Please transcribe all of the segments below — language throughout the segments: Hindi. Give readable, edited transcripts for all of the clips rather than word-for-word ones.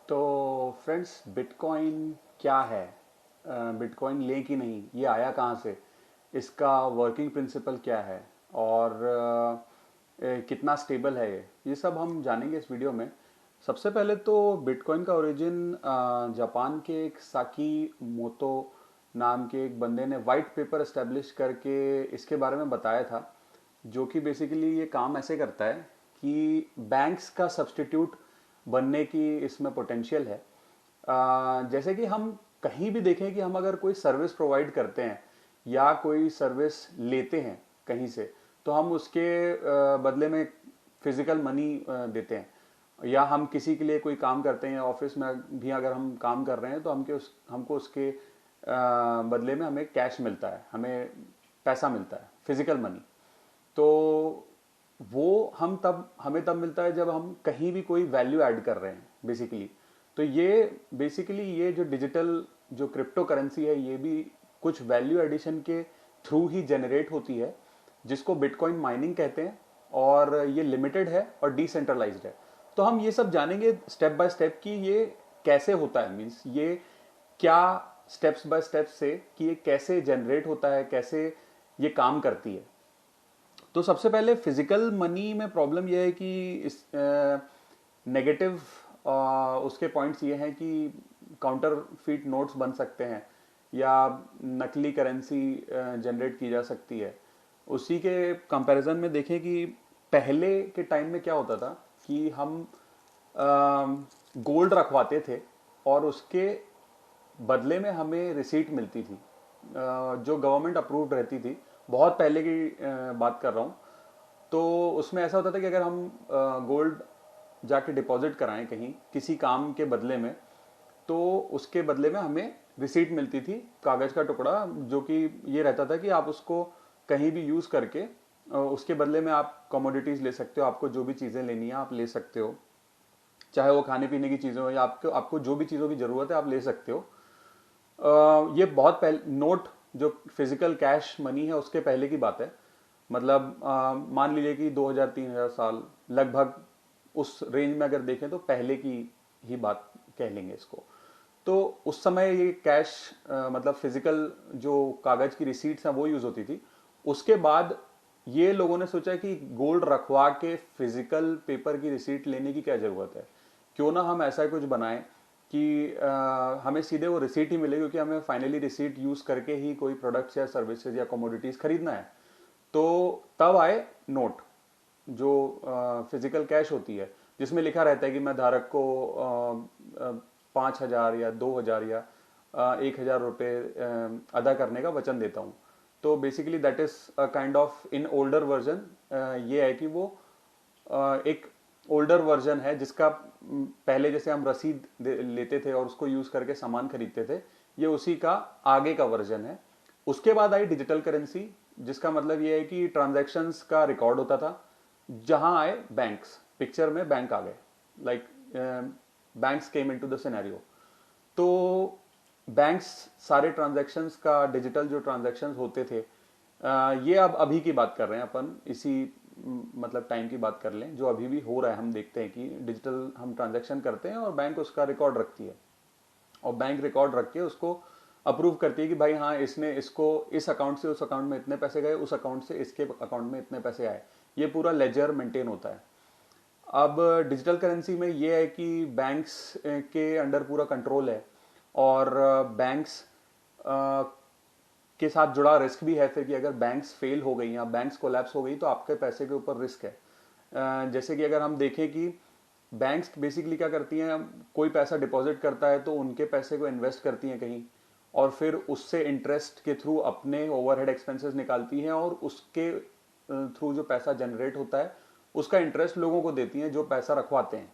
तो फ्रेंड्स, बिटकॉइन क्या है? बिटकॉइन लें कि नहीं, ये आया कहाँ से, इसका वर्किंग प्रिंसिपल क्या है, और कितना स्टेबल है, ये सब हम जानेंगे इस वीडियो में। सबसे पहले तो बिटकॉइन का ओरिजिन जापान के एक साकी मोतो नाम के एक बंदे ने वाइट पेपर एस्टेब्लिश करके इसके बारे में बताया था। जो कि बेसिकली ये काम ऐसे करता है कि बैंक्स का सब्स्टिट्यूट बनने की इसमें पोटेंशियल है। जैसे कि हम कहीं भी देखें कि हम अगर कोई सर्विस प्रोवाइड करते हैं या कोई सर्विस लेते हैं कहीं से, तो हम उसके बदले में फिजिकल मनी देते हैं। या हम किसी के लिए कोई काम करते हैं, ऑफिस में भी अगर हम काम कर रहे हैं तो हमको उसके बदले में हमें कैश मिलता है, हमें पैसा मिलता है, फिजिकल मनी। तो वो हमें तब मिलता है जब हम कहीं भी कोई वैल्यू ऐड कर रहे हैं बेसिकली। तो ये जो डिजिटल जो क्रिप्टो करेंसी है, ये भी कुछ वैल्यू एडिशन के थ्रू ही जनरेट होती है, जिसको बिटकॉइन माइनिंग कहते हैं। और ये लिमिटेड है और डिसेंट्रलाइज्ड है। तो हम ये सब जानेंगे स्टेप बाय स्टेप कि ये कैसे होता है, मीन्स ये क्या स्टेप्स बाय स्टेप से कि ये कैसे जनरेट होता है, कैसे ये काम करती है। तो सबसे पहले फिजिकल मनी में प्रॉब्लम यह है कि इस नेगेटिव उसके पॉइंट्स ये हैं कि काउंटर फीट नोट्स बन सकते हैं या नकली करेंसी जनरेट की जा सकती है। उसी के कंपैरिजन में देखें कि पहले के टाइम में क्या होता था कि हम गोल्ड रखवाते थे और उसके बदले में हमें रिसीट मिलती थी, जो गवर्नमेंट अप्रूव्ड रहती थी। बहुत पहले की बात कर रहा हूँ। तो उसमें ऐसा होता था कि अगर हम गोल्ड जाके डिपॉजिट कराएं कहीं किसी काम के बदले में, तो उसके बदले में हमें रिसीट मिलती थी, कागज का टुकड़ा, जो कि ये रहता था कि आप उसको कहीं भी यूज करके उसके बदले में आप कमोडिटीज ले सकते हो। आपको जो भी चीजें लेनी है आप ले सकते हो, चाहे वो खाने पीने की चीजें हो या आपको आपको जो भी चीजों की जरूरत है आप ले सकते हो। ये बहुत पहले नोट, जो फिजिकल कैश मनी है, उसके पहले की बात है। मतलब मान लीजिए कि 2000-3000 साल लगभग, उस रेंज में अगर देखें तो पहले की ही बात कह लेंगे इसको। तो उस समय ये कैश, मतलब फिजिकल जो कागज की रिसीट्स हैं वो यूज होती थी। उसके बाद ये लोगों ने सोचा कि गोल्ड रखवा के फिजिकल पेपर की रिसीट लेने की क्या जरूरत है, क्यों ना हम ऐसा कुछ बनाएं कि हमें सीधे वो रिसीट ही मिले, क्योंकि हमें फाइनली रिसीट यूज करके ही कोई प्रोडक्ट्स या सर्विसेज या कमोडिटीज खरीदना है। तो तब आए नोट, जो फिजिकल कैश होती है, जिसमें लिखा रहता है कि मैं धारक को 5,000 या 2,000 या 1,000 रुपये अदा करने का वचन देता हूँ। तो basically that is a kind of, in older version ये है कि वो एक ओल्डर वर्जन है जिसका पहले जैसे हम रसीद लेते थे और उसको यूज करके सामान खरीदते थे, ये उसी का आगे का वर्जन है। उसके बाद आई डिजिटल करेंसी, जिसका मतलब ये है कि ट्रांजैक्शंस का रिकॉर्ड होता था। जहां आए बैंक्स, पिक्चर में बैंक आ गए, like banks came into the scenario. तो बैंक्स सारे ट्रांजैक्शंस का डिजिटल जो ट्रांजैक्शंस होते थे, ये अब अभी की बात कर रहे हैं अपन, इसी मतलब टाइम की बात कर लें, जो अभी भी हो रहा है। हम देखते हैं कि डिजिटल हम ट्रांजैक्शन करते हैं और बैंक उसका रिकॉर्ड रखती है, और बैंक रिकॉर्ड रख के उसको अप्रूव करती है कि भाई हाँ, इसने इसको इस अकाउंट से उस अकाउंट में इतने पैसे गए, उस अकाउंट से इसके अकाउंट में इतने पैसे आए। ये पूरा लेजर मेंटेन होता है। अब डिजिटल करेंसी में ये है कि बैंक्स के अंडर पूरा कंट्रोल है, और बैंक्स के साथ जुड़ा रिस्क भी है फिर, कि अगर बैंक्स फेल हो गई या बैंक्स कोलैप्स हो गई तो आपके पैसे के ऊपर रिस्क है। जैसे कि अगर हम देखें कि बैंक्स बेसिकली क्या करती हैं, कोई पैसा डिपॉजिट करता है तो उनके पैसे को इन्वेस्ट करती हैं कहीं, और फिर उससे इंटरेस्ट के थ्रू अपने ओवरहेड एक्सपेंसेस निकालती हैं, और उसके थ्रू जो पैसा जनरेट होता है उसका इंटरेस्ट लोगों को देती हैं जो पैसा रखवाते हैं।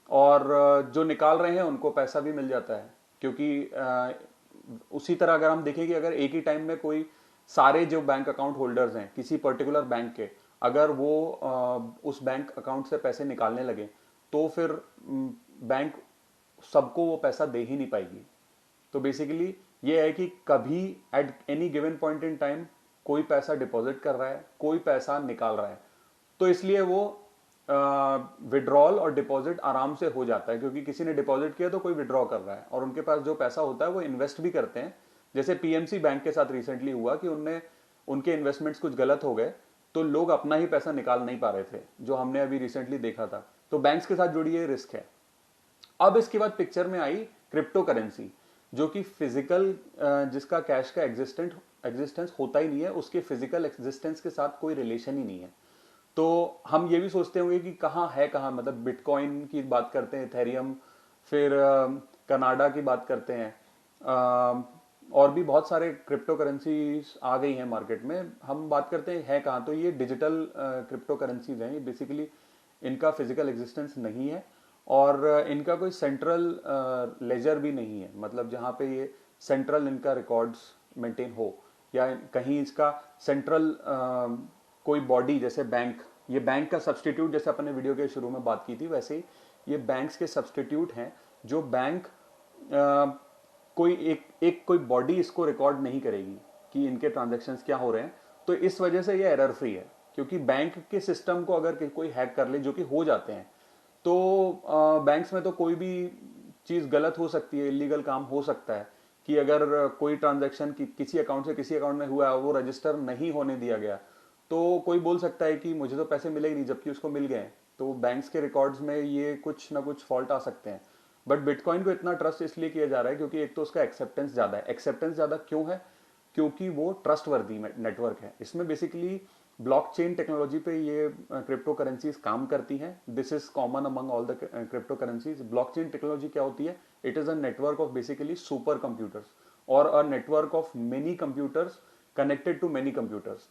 और जो निकाल रहे हैं उनको पैसा भी मिल जाता है, क्योंकि उसी तरह अगर हम देखें कि अगर एक ही टाइम में कोई सारे जो बैंक अकाउंट होल्डर्स हैं किसी पर्टिकुलर बैंक के, अगर वो उस बैंक अकाउंट से पैसे निकालने लगे, तो फिर बैंक सबको वो पैसा दे ही नहीं पाएगी। तो बेसिकली ये है कि कभी at any given point in time कोई पैसा डिपॉजिट कर रहा है, कोई पैसा निकाल रहा है, तो इसलिए वो विड्रॉल और डिपॉजिट आराम से हो जाता है, क्योंकि किसी ने डिपॉजिट किया तो कोई विड्रॉ कर रहा है, और उनके पास जो पैसा होता है वो इन्वेस्ट भी करते हैं। जैसे पीएमसी बैंक के साथ रिसेंटली हुआ कि उनने उनके इन्वेस्टमेंट्स कुछ गलत हो गए, तो लोग अपना ही पैसा निकाल नहीं पा रहे थे, जो हमने अभी रिसेंटली देखा था। तो बैंक्स के साथ जुड़ी ये रिस्क है। अब इसके बाद पिक्चर में आई क्रिप्टो करेंसी, जो कि फिजिकल, जिसका कैश का एग्जिस्टेंस होता ही नहीं है, उसके फिजिकल एग्जिस्टेंस के साथ कोई रिलेशन ही नहीं है। तो हम ये भी सोचते होंगे कि कहाँ है, कहाँ, मतलब बिटकॉइन की बात करते हैं, इथेरियम, फिर कनाडा की बात करते हैं, और भी बहुत सारे क्रिप्टो करेंसीज आ गई हैं मार्केट में। हम बात करते हैं है कहाँ, तो ये डिजिटल क्रिप्टो करेंसीज हैं। ये बेसिकली इनका फिजिकल एग्जिस्टेंस नहीं है, और इनका कोई सेंट्रल लेजर भी नहीं है, मतलब जहाँ पे ये सेंट्रल इनका रिकॉर्ड्स मेंटेन हो, या कहीं इसका सेंट्रल कोई बॉडी, जैसे बैंक, ये बैंक का सब्सटीट्यूट, जैसे अपने वीडियो के शुरू में बात की थी, वैसे ही ये बैंक्स के सब्सटीट्यूट हैं, जो बैंक कोई एक कोई बॉडी इसको रिकॉर्ड नहीं करेगी कि इनके ट्रांजैक्शंस क्या हो रहे हैं। तो इस वजह से ये एरर फ्री है, क्योंकि बैंक के सिस्टम को अगर कोई हैक कर ले, जो कि हो जाते हैं, तो बैंक्स में तो कोई भी चीज़ गलत हो सकती है, इलीगल काम हो सकता है, कि अगर कोई ट्रांजैक्शन किसी अकाउंट से किसी अकाउंट में हुआ है, वो रजिस्टर नहीं होने दिया गया, तो कोई बोल सकता है कि मुझे तो पैसे मिले ही नहीं, जबकि उसको मिल गए। तो बैंक्स के रिकॉर्ड्स में ये कुछ ना कुछ फॉल्ट आ सकते हैं। बट बिटकॉइन को इतना ट्रस्ट इसलिए किया जा रहा है क्योंकि एक तो उसका एक्सेप्टेंस ज़्यादा है। एक्सेप्टेंस ज़्यादा क्यों है? क्योंकि वो ट्रस्टवर्दी नेटवर्क है। इसमें बेसिकली ब्लॉकचेन टेक्नोलॉजी पे ये क्रिप्टो करेंसीज काम करती हैं। This is common among all the crypto currencies. Blockchain technology क्या होती है? It is a network of basically super computers, और a network of many computers connected to many computers.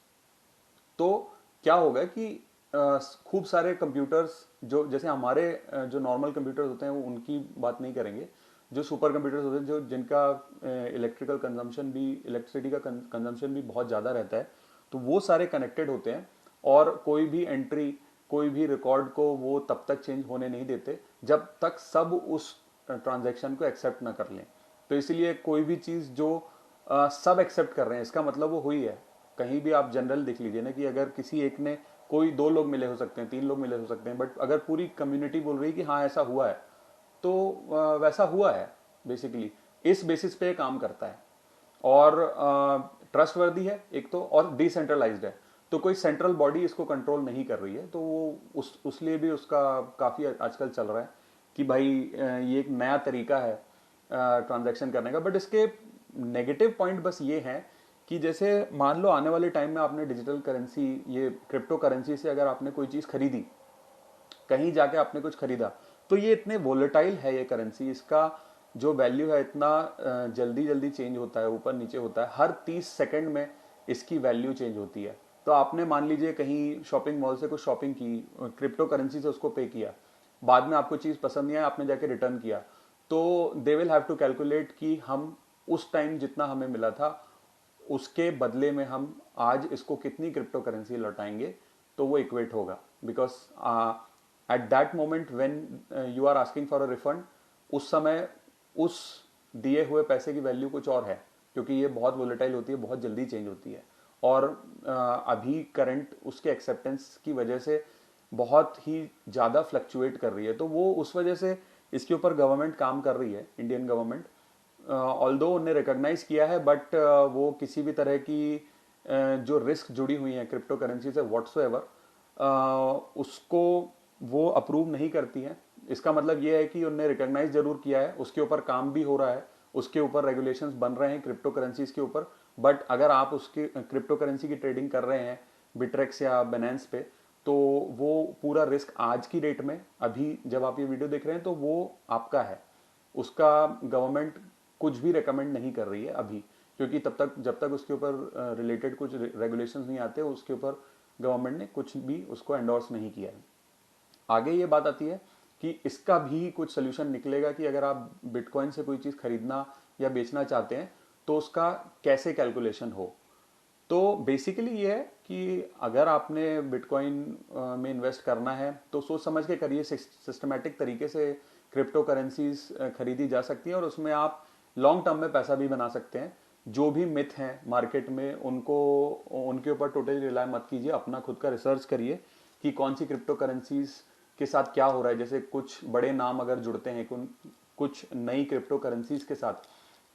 तो क्या होगा कि खूब सारे कंप्यूटर्स, जो जैसे हमारे जो नॉर्मल कंप्यूटर्स होते हैं, वो उनकी बात नहीं करेंगे। जो सुपर कंप्यूटर्स होते हैं, जो जिनका इलेक्ट्रिकल कंजम्पशन भी, इलेक्ट्रिसिटी का कंजम्पशन भी बहुत ज़्यादा रहता है, तो वो सारे कनेक्टेड होते हैं, और कोई भी एंट्री, कोई भी रिकॉर्ड को वो तब तक चेंज होने नहीं देते जब तक सब उस ट्रांजैक्शन को एक्सेप्ट ना कर लें। तो इसलिए कोई भी चीज़ जो सब एक्सेप्ट कर रहे हैं, इसका मतलब वो हुई है। कहीं भी आप जनरल देख लीजिए ना, कि अगर किसी एक ने, कोई 2 लोग मिले हो सकते हैं, 3 लोग मिले हो सकते हैं, बट अगर पूरी कम्युनिटी बोल रही है कि हाँ ऐसा हुआ है, तो वैसा हुआ है। बेसिकली इस बेसिस पे काम करता है, और ट्रस्टवर्दी है एक तो, और डिसेंट्रलाइज्ड है। तो कोई सेंट्रल बॉडी इसको कंट्रोल नहीं कर रही है, तो वो उस लिए भी उसका काफ़ी आजकल चल रहा है कि भाई ये एक नया तरीका है ट्रांजैक्शन करने का। बट इसके नेगेटिव पॉइंट बस ये हैं कि जैसे मान लो आने वाले टाइम में आपने डिजिटल करेंसी, ये क्रिप्टो करेंसी से अगर आपने कोई चीज़ खरीदी, कहीं जाके आपने कुछ खरीदा, तो ये इतने वोलेटाइल है ये करेंसी, इसका जो वैल्यू है इतना जल्दी जल्दी चेंज होता है, ऊपर नीचे होता है, हर 30 सेकंड में इसकी वैल्यू चेंज होती है। तो आपने मान लीजिए कहीं शॉपिंग मॉल से कुछ शॉपिंग की, क्रिप्टो करेंसी से उसको पे किया, बाद में आपको चीज़ पसंद नहीं आई, आपने जाके रिटर्न किया, तो they will have to calculate कि हम उस टाइम जितना हमें मिला था, उसके बदले में हम आज इसको कितनी क्रिप्टो करेंसी लौटाएंगे, तो वो इक्वेट होगा। Because at that moment when you are asking for a refund, उस समय उस दिए हुए पैसे की वैल्यू कुछ और है, क्योंकि ये बहुत वोलेटाइल होती है, बहुत जल्दी चेंज होती है, और अभी करंट उसके एक्सेप्टेंस की वजह से बहुत ही ज़्यादा फ्लक्चुएट कर रही है। तो वो उस वजह से इसके ऊपर गवर्नमेंट काम कर रही है, इंडियन गवर्नमेंट। ऑल्दो उन्हें रिकॉग्नाइज किया है, बट वो किसी भी तरह की जो रिस्क जुड़ी हुई है क्रिप्टो करेंसी से व्हाट्सोएवर, उसको वो अप्रूव नहीं करती है। इसका मतलब ये है कि उन्हें रिकॉग्नाइज जरूर किया है, उसके ऊपर काम भी हो रहा है, उसके ऊपर रेगुलेशंस बन रहे हैं क्रिप्टो करेंसीज के ऊपर। बट अगर आप उसके क्रिप्टो करेंसी की ट्रेडिंग कर रहे हैं बिट्रेक्स या बेनेंस पे, तो वो पूरा रिस्क आज की डेट में, अभी जब आप ये वीडियो देख रहे हैं, तो वो आपका है। उसका गवर्नमेंट कुछ भी रेकमेंड नहीं कर रही है अभी, क्योंकि तब तक, जब तक उसके ऊपर रिलेटेड कुछ रेगुलेशंस नहीं आते, उसके ऊपर गवर्नमेंट ने कुछ भी उसको एंडोर्स नहीं किया है। आगे ये बात आती है कि इसका भी कुछ सोल्यूशन निकलेगा कि अगर आप बिटकॉइन से कोई चीज़ खरीदना या बेचना चाहते हैं, तो उसका कैसे कैलकुलेशन हो। तो बेसिकली ये है कि अगर आपने बिटकॉइन में इन्वेस्ट करना है, तो सोच समझ के करिए, सिस्टमेटिक तरीके से क्रिप्टो करेंसीज खरीदी जा सकती हैं, और उसमें आप लॉन्ग टर्म में पैसा भी बना सकते हैं। जो भी मिथ हैं मार्केट में, उनको, उनके ऊपर टोटली रिलाई मत कीजिए, अपना खुद का रिसर्च करिए कि कौन सी क्रिप्टो करेंसीज के साथ क्या हो रहा है, जैसे कुछ बड़े नाम अगर जुड़ते हैं कुछ नई क्रिप्टो करेंसीज के साथ,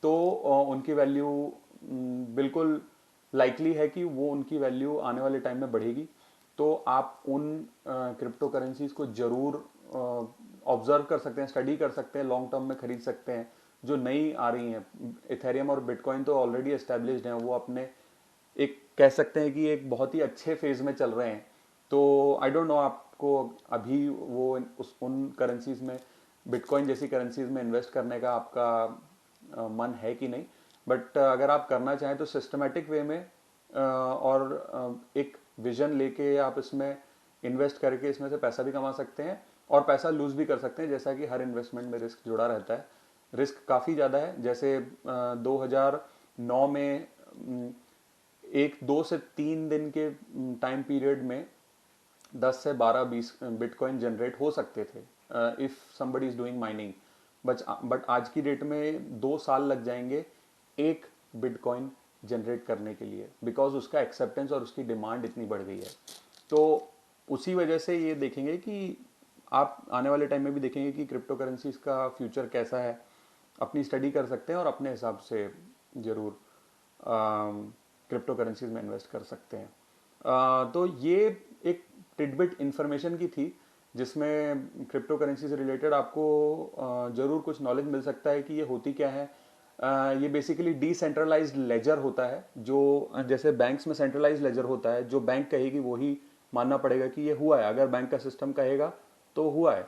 तो उनकी वैल्यू बिल्कुल लाइकली है कि वो उनकी वैल्यू आने वाले टाइम में बढ़ेगी। तो आप उन क्रिप्टो करेंसीज को जरूर ऑब्जर्व कर सकते हैं, स्टडी कर सकते हैं, लॉन्ग टर्म में खरीद सकते हैं जो नई आ रही हैं। इथेरियम और बिटकॉइन तो ऑलरेडी एस्टेब्लिश्ड हैं, वो अपने एक कह सकते हैं कि एक बहुत ही अच्छे फेज में चल रहे हैं। तो आई डोंट नो आपको अभी वो उन करेंसीज में, बिटकॉइन जैसी करेंसीज में इन्वेस्ट करने का आपका मन है कि नहीं। बट अगर आप करना चाहें तो सिस्टमेटिक वे में और एक विजन लेके आप इसमें इन्वेस्ट करके इसमें से पैसा भी कमा सकते हैं और पैसा लूज भी कर सकते हैं। जैसा कि हर इन्वेस्टमेंट में रिस्क जुड़ा रहता है, रिस्क काफ़ी ज़्यादा है। जैसे 2009 में एक 2 से 3 दिन के टाइम पीरियड में 10 से 12-20 बिटकॉइन जनरेट हो सकते थे if somebody is doing mining. But आज की डेट में 2 साल लग जाएंगे एक बिटकॉइन जनरेट करने के लिए, बिकॉज उसका एक्सेप्टेंस और उसकी डिमांड इतनी बढ़ गई है। तो उसी वजह से ये देखेंगे कि आप आने वाले टाइम में भी देखेंगे कि क्रिप्टो करेंसीज का फ्यूचर कैसा है, अपनी स्टडी कर सकते हैं और अपने हिसाब से ज़रूर क्रिप्टो करेंसीज में इन्वेस्ट कर सकते हैं। तो ये एक टिडबिट इन्फॉर्मेशन की थी जिसमें क्रिप्टो करेंसी से रिलेटेड आपको ज़रूर कुछ नॉलेज मिल सकता है कि ये होती क्या है। ये बेसिकली डिसेंट्रलाइज्ड लेजर होता है, जो जैसे बैंक्स में सेंट्रलाइज्ड लेजर होता है, जो बैंक कहेगी वही मानना पड़ेगा कि ये हुआ है, अगर बैंक का सिस्टम कहेगा तो हुआ है।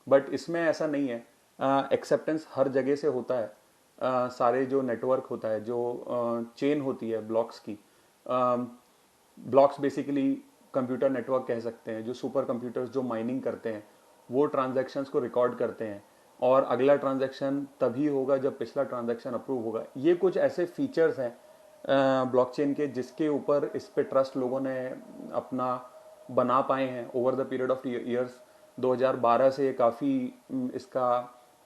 बट इसमें ऐसा नहीं है, एक्सेप्टेंस हर जगह से होता है। सारे जो नेटवर्क होता है, जो चेन होती है ब्लॉक्स की, ब्लॉक्स बेसिकली कंप्यूटर नेटवर्क कह सकते हैं, जो सुपर कंप्यूटर्स जो माइनिंग करते हैं वो ट्रांजैक्शंस को रिकॉर्ड करते हैं और अगला ट्रांजैक्शन तभी होगा जब पिछला ट्रांजैक्शन अप्रूव होगा। ये कुछ ऐसे फीचर्स हैं ब्लॉकचेन के जिसके ऊपर इस पे ट्रस्ट लोगों ने अपना बना पाए हैं over the period of years. 2012 से काफ़ी इसका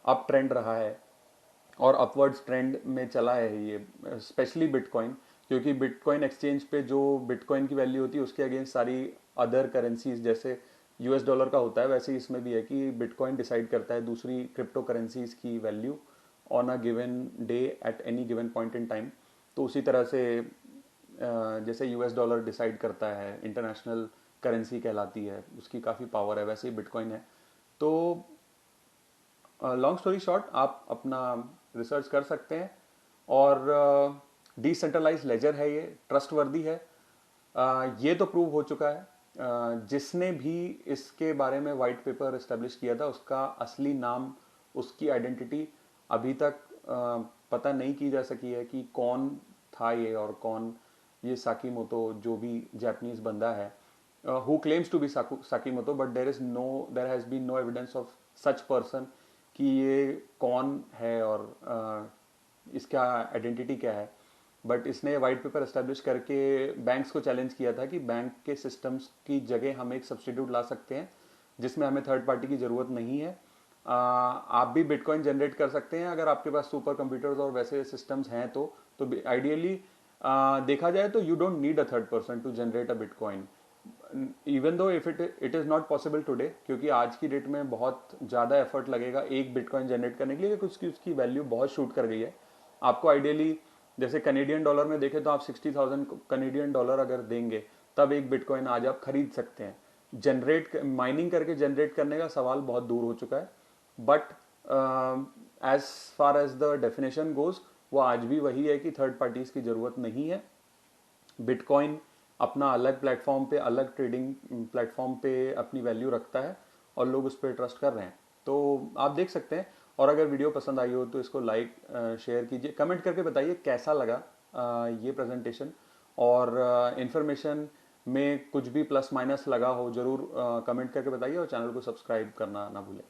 अप ट्रेंड रहा है और अपवर्ड्स ट्रेंड में चला है ये, स्पेशली बिटकॉइन, क्योंकि बिटकॉइन एक्सचेंज पे जो बिटकॉइन की वैल्यू होती है उसके अगेंस्ट सारी अदर करेंसीज, जैसे यूएस डॉलर का होता है वैसे ही इसमें भी है कि बिटकॉइन डिसाइड करता है दूसरी क्रिप्टो करेंसीज की value on a given day at any given point in time. तो उसी तरह से जैसे यूएस डॉलर डिसाइड करता है, इंटरनेशनल करेंसी कहलाती है, उसकी काफ़ी पावर है, वैसे ही बिटकॉइन है। तो लॉन्ग स्टोरी शॉर्ट, आप अपना रिसर्च कर सकते हैं और डिसेंट्रलाइज लेजर है, ये ट्रस्टवर्दी है। ये तो प्रूव हो चुका है। जिसने भी इसके बारे में वाइट पेपर इस्टेब्लिश किया था उसका असली नाम, उसकी आइडेंटिटी अभी तक पता नहीं की जा सकी है कि कौन था ये और कौन ये साकीमोतो, जो भी जापानीज बंदा है who claims to be Sakimoto, but there has been no evidence of such person कि ये कौन है और इसका आइडेंटिटी क्या है। बट इसने वाइट पेपर एस्टेब्लिश करके बैंक्स को चैलेंज किया था कि बैंक के सिस्टम्स की जगह हम एक सब्सटीट्यूट ला सकते हैं जिसमें हमें थर्ड पार्टी की ज़रूरत नहीं है। आप भी बिटकॉइन जनरेट कर सकते हैं अगर आपके पास सुपर कंप्यूटर्स और वैसे सिस्टम्स हैं तो आइडियली देखा जाए तो you don't need a third person to generate a bitcoin, even though if it is not possible today, क्योंकि आज की डेट में बहुत ज़्यादा एफर्ट लगेगा एक बिटकॉइन जनरेट करने के लिए, क्योंकि उसकी वैल्यू बहुत शूट कर गई है। आपको आइडियली जैसे कनेडियन डॉलर में देखें तो आप 60,000 कनेडियन डॉलर अगर देंगे तब एक बिटकॉइन आज आप खरीद सकते हैं। जनरेट माइनिंग करके जनरेट करने का सवाल बहुत दूर हो चुका है। But as far as the definition goes, वो आज भी वही है कि थर्ड पार्टीज की ज़रूरत नहीं है। बिटकॉइन अपना अलग प्लेटफॉर्म पे, अलग ट्रेडिंग प्लेटफॉर्म पे अपनी वैल्यू रखता है और लोग उस पर ट्रस्ट कर रहे हैं। तो आप देख सकते हैं। और अगर वीडियो पसंद आई हो तो इसको लाइक शेयर कीजिए, कमेंट करके बताइए कैसा लगा ये प्रेजेंटेशन, और इन्फॉर्मेशन में कुछ भी प्लस माइनस लगा हो ज़रूर कमेंट करके बताइए और चैनल को सब्सक्राइब करना ना भूलें।